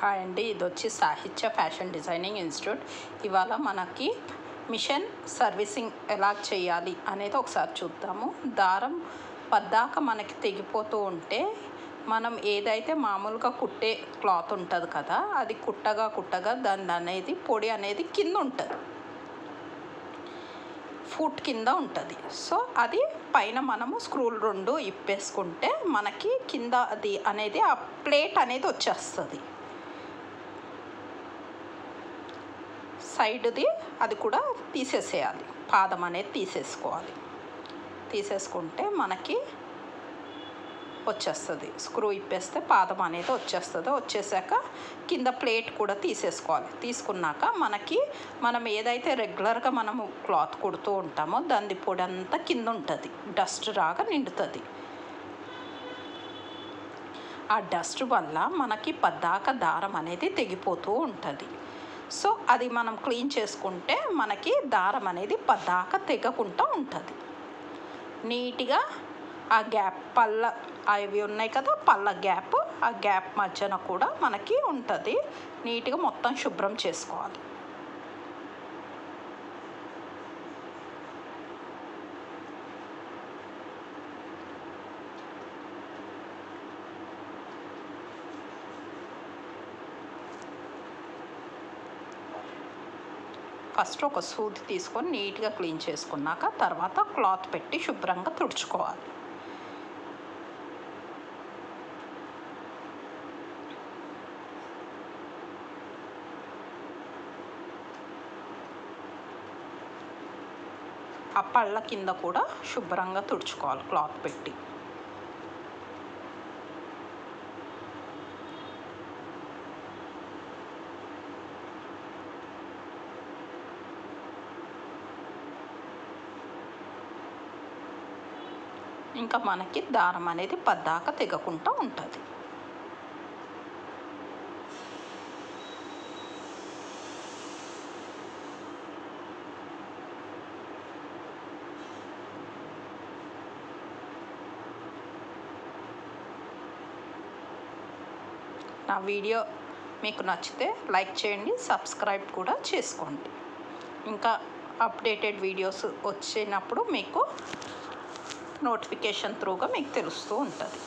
Hi అండి, ఇది వచ్చి సాహిత్య ఫ్యాషన్ డిజైనింగ్ ఇన్స్టిట్యూట్. ఇవాళ మనకి మిషన్ సర్వీసింగ్ ఎలా చేయాలి అనేది ఒకసారి చూద్దాము. దారం పద్దాక మనకి తెగిపోతూ ఉంటే మనం ఏదైతే మామూలుగా కుట్టే క్లాత్ ఉంటుంది కదా, అది కుట్టగా దాని అనేది పొడి అనేది కింద ఉంటుంది, ఫుట్ కింద ఉంటుంది. సో అది పైన మనము స్క్రూలు 2 ఇప్పేసుకుంటే మనకి కింద అది అనేది ఆ ప్లేట్ అనేది వచ్చేస్తుంది. సైడ్ది అది కూడా తీసేసేయాలి, పాదం అనేది తీసేసుకోవాలి. తీసేసుకుంటే మనకి వచ్చేస్తుంది. స్క్రూ ఇప్పేస్తే పాదం అనేది వచ్చేస్తుంది. వచ్చేసాక కింద ప్లేట్ కూడా తీసేసుకోవాలి. తీసుకున్నాక మనం ఏదైతే రెగ్యులర్గా మనము క్లాత్ కుడుతూ ఉంటామో దాని పొడి అంతా కింద ఉంటుంది, డస్ట్ రాగా నిండుతుంది. ఆ డస్ట్ వల్ల మనకి పద్దాక దారం అనేది తెగిపోతూ ఉంటుంది. సో అది మనం క్లీన్ చేసుకుంటే మనకి దారం అనేది పద్దాక తెగకుండా ఉంటుంది. నీట్గా ఆ గ్యాప్ పళ్ళ అవి ఉన్నాయి కదా, పళ్ళ గ్యాప్, ఆ గ్యాప్ మధ్యన కూడా మనకి ఉంటుంది. నీట్గా మొత్తం శుభ్రం చేసుకోవాలి. ఫస్ట్ ఒక సూది తీసుకొని నీట్గా క్లీన్ చేసుకున్నాక తర్వాత క్లాత్ పెట్టి శుభ్రంగా తుడుచుకోవాలి. ఆ పళ్ళ కింద కూడా శుభ్రంగా తుడుచుకోవాలి క్లాత్ పెట్టి. ఇంకా మనకి దారం అనేది పద్దాక తెగకుండా ఉంటుంది. నా వీడియో మీకు నచ్చితే లైక్ చేయండి, సబ్స్క్రైబ్ కూడా చేసుకోండి. ఇంకా అప్డేటెడ్ వీడియోస్ వచ్చినప్పుడు మీకు నోటిఫికేషన్ త్రూగా మీకు తెలుస్తూ ఉంటుంది.